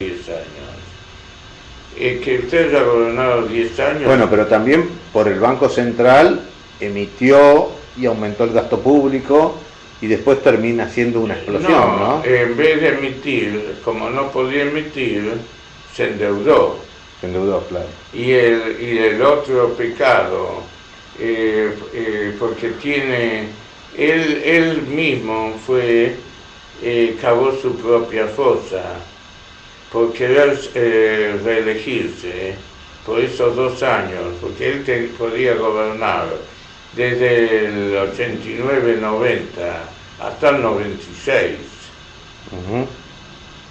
10 años. Que usted haya gobernado 10 años. Bueno, pero también por el Banco Central emitió y aumentó el gasto público y después termina siendo una explosión, ¿no? En vez de emitir, como no podía emitir, se endeudó. Se endeudó, claro. Y el otro pecado, porque él mismo cavó su propia fosa por querer reelegirse por esos 2 años, porque él podía gobernar desde el 89-90 hasta el 96.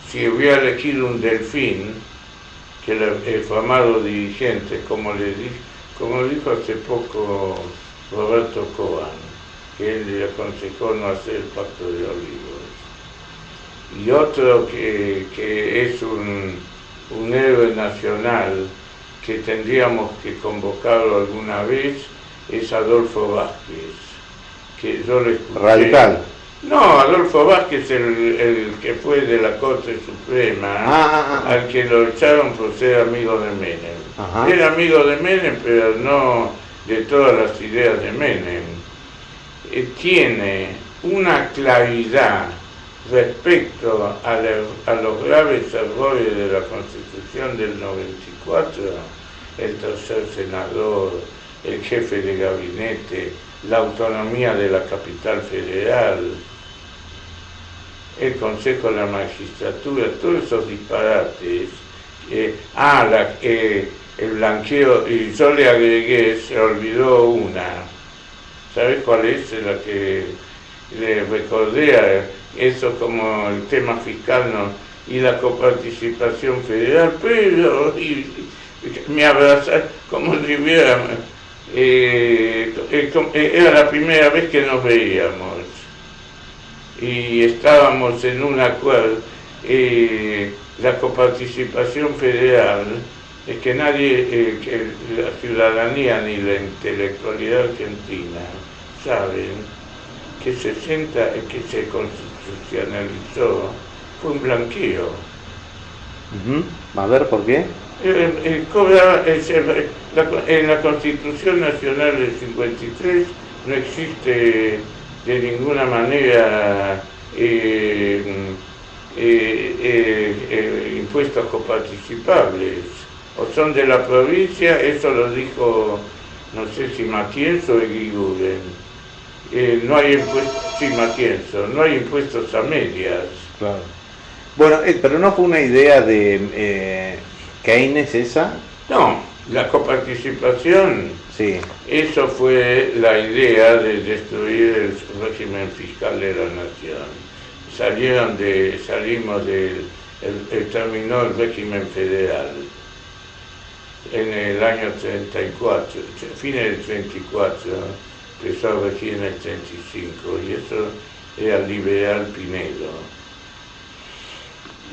Si hubiera elegido un delfín, que el famado dirigente, como dijo hace poco Roberto Coan, que él le aconsejó no hacer el Pacto de Olivos. Y otro que es un héroe nacional que tendríamos que convocarlo alguna vez es Adolfo Vázquez, que yo le escuché. Radical. No, Adolfo Vázquez, el que fue de la Corte Suprema, al que lo echaron por ser amigo de Menem. Era amigo de Menem, pero no de todas las ideas de Menem. Tiene una claridad respecto a los graves errores de la Constitución del 94, el tercer senador, el jefe de gabinete, la autonomía de la capital federal, el Consejo de la Magistratura, todos esos disparates. El blanqueo, y yo le agregué, se olvidó una. ¿Sabes cuál es? La que le recordé, eso como el tema fiscal, ¿no? Y la coparticipación federal, pero me abraza como si hubiera... era la primera vez que nos veíamos y estábamos en un acuerdo. La coparticipación federal es que nadie, que la ciudadanía ni la intelectualidad argentina saben que que se constitucionalizó fue un blanqueo. A ver, ¿por qué? En la Constitución Nacional del 53 no existe de ninguna manera impuestos coparticipables, o son de la provincia. Eso lo dijo, no sé si Matienzo o Eguiguren. No hay impuestos, sí, Matienzo, no hay impuestos a medias. Claro. Bueno, pero no fue una idea de Keynes esa. No, la coparticipación, sí. Eso fue la idea de destruir el régimen fiscal de la nación. Terminó el régimen federal en el año 34, fines del 34, empezó a regir en el 35, y eso era el liberal Pinedo.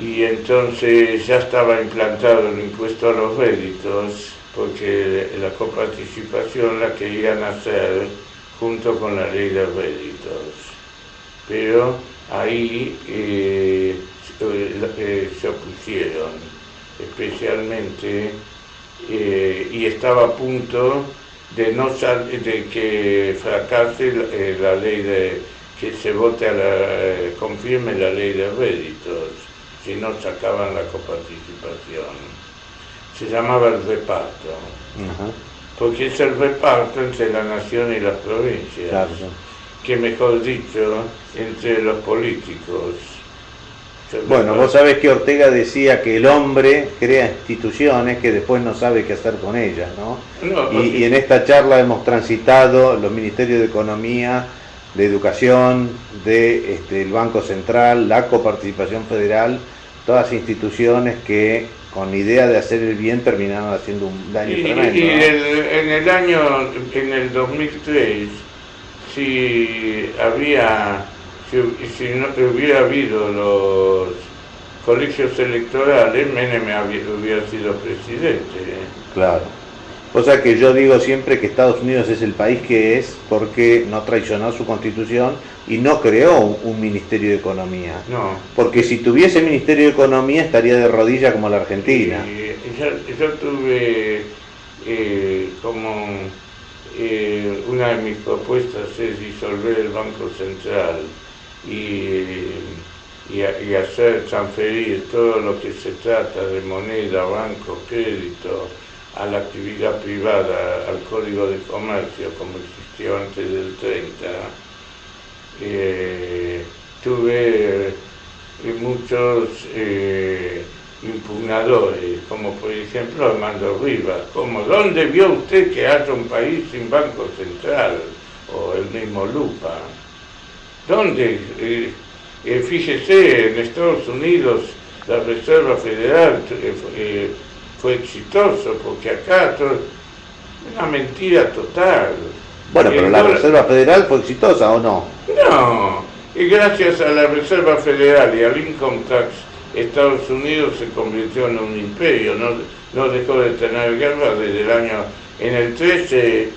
Y entonces ya estaba implantado el impuesto a los réditos, porque la coparticipación la querían hacer junto con la ley de réditos. Pero ahí se opusieron, especialmente, y estaba a punto de que fracase la ley que se vote confirme la ley de réditos, si no sacaban la coparticipación. Se llamaba el reparto, porque es el reparto entre la nación y las provincias, claro. Que mejor dicho, entre los políticos. Bueno, vos sabés que Ortega decía que el hombre crea instituciones que después no sabe qué hacer con ellas, ¿no? Y en esta charla hemos transitado los ministerios de Economía, de Educación, el Banco Central, la coparticipación federal, todas instituciones que con idea de hacer el bien terminaron haciendo un daño tremendo. Y en el 2003, si no hubiera habido los colegios electorales, Menem hubiera sido presidente. Claro. O sea que yo digo siempre que Estados Unidos es el país que es porque no traicionó su constitución y no creó un Ministerio de Economía. No. Porque si tuviese Ministerio de Economía estaría de rodillas como la Argentina. Yo tuve una de mis propuestas es disolver el Banco Central y hacer transferir todo lo que se trata de moneda, banco, crédito, a la actividad privada, al Código de Comercio, como existió antes del 30. Tuve muchos impugnadores, como por ejemplo Armando Rivas, como ¿dónde vio usted que haya un país sin Banco Central? O el mismo Lupa. ¿Dónde? Fíjese, en Estados Unidos la Reserva Federal fue exitoso, porque acá todo, una mentira total. Bueno, pero la Reserva Federal fue exitosa, ¿o no? No, y gracias a la Reserva Federal y al Income Tax, Estados Unidos se convirtió en un imperio, no dejó de tener guerra desde el año, en el 13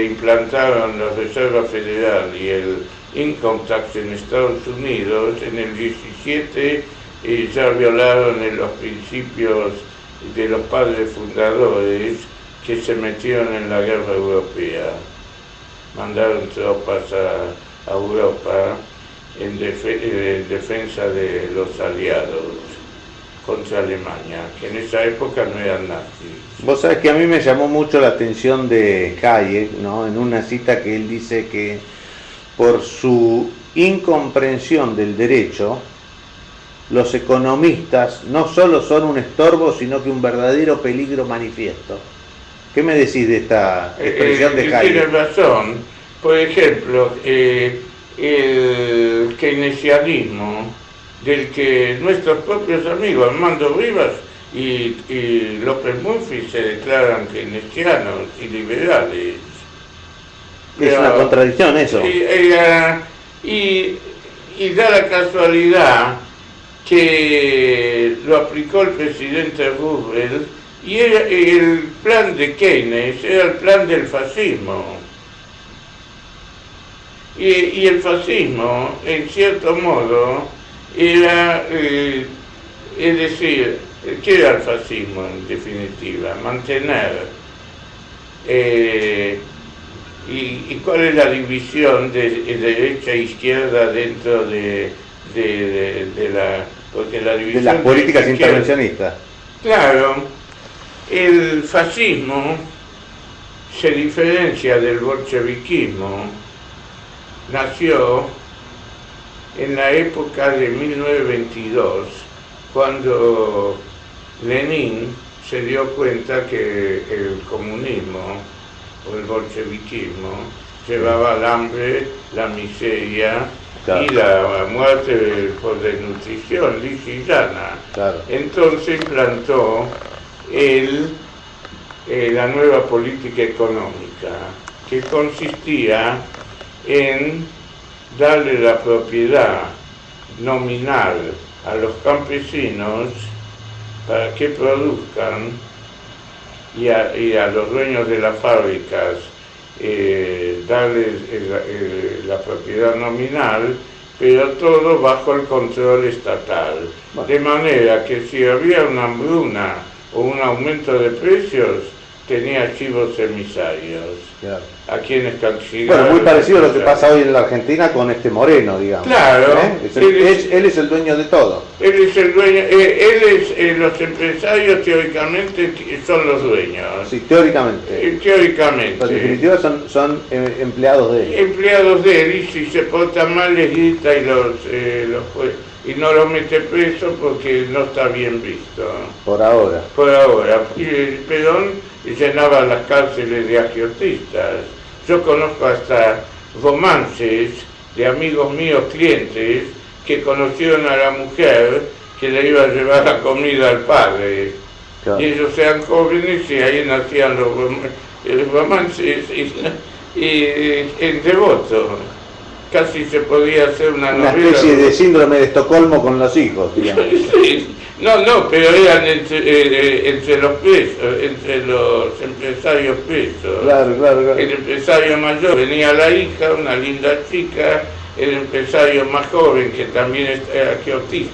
implantaron la Reserva Federal y el Income Tax en Estados Unidos, en el 17 ya violaron los principios de los padres fundadores que se metieron en la guerra europea. Mandaron tropas a Europa en defensa de los aliados contra Alemania, que en esa época no eran nazis. Vos sabés que a mí me llamó mucho la atención de Hayek, ¿no? En una cita que él dice que por su incomprensión del derecho, los economistas no solo son un estorbo, sino que un verdadero peligro manifiesto. ¿Qué me decís de esta expresión de Hayek? Tienes razón. Por ejemplo, el keynesianismo, del que nuestros propios amigos Armando Rivas y López Murphy se declaran keynesianos y liberales. Es una contradicción eso. Y da la casualidad que lo aplicó el presidente Roosevelt y el plan de Keynes era el plan del fascismo. Y el fascismo, en cierto modo, era, es decir, ¿qué era el fascismo en definitiva? Mantener, y cuál es la división de derecha e izquierda dentro de la... Porque la división de las políticas intervencionistas. Claro, el fascismo se diferencia del bolcheviquismo. Nació en la época de 1922, cuando Lenin se dio cuenta que el comunismo o el bolcheviquismo llevaba al hambre, la miseria, claro, y la muerte por desnutrición lisa y llana. Claro. Entonces implantó la nueva política económica, que consistía en darle la propiedad nominal a los campesinos para que produzcan y a los dueños de las fábricas darles la propiedad nominal, pero todo bajo el control estatal. Bueno. De manera que si había una hambruna o un aumento de precios, tenía chivos emisarios. Claro. A quienes castigaron. Bueno, muy parecido a lo que pasa hoy en la Argentina con este Moreno, digamos. Claro. Él es el dueño de todo. Él es el dueño, los empresarios teóricamente son los dueños. Sí, teóricamente. Teóricamente. En definitiva son empleados de él. Empleados de él, y si se portan mal les grita y no los mete preso porque no está bien visto. Por ahora. Por ahora. Y Perón llenaba las cárceles de agiotistas. Yo conozco hasta romances de amigos míos, clientes, que conocieron a la mujer que le iba a llevar la comida al padre. Claro. Y ellos eran jóvenes y ahí nacían los, romances y en Devoto. casi se podía hacer una novela. Una especie de síndrome de Estocolmo con los hijos, digamos. Sí. No, pero eran entre los presos, entre los empresarios presos. Claro. El empresario mayor, venía la hija, una linda chica, el empresario más joven, que también era autista.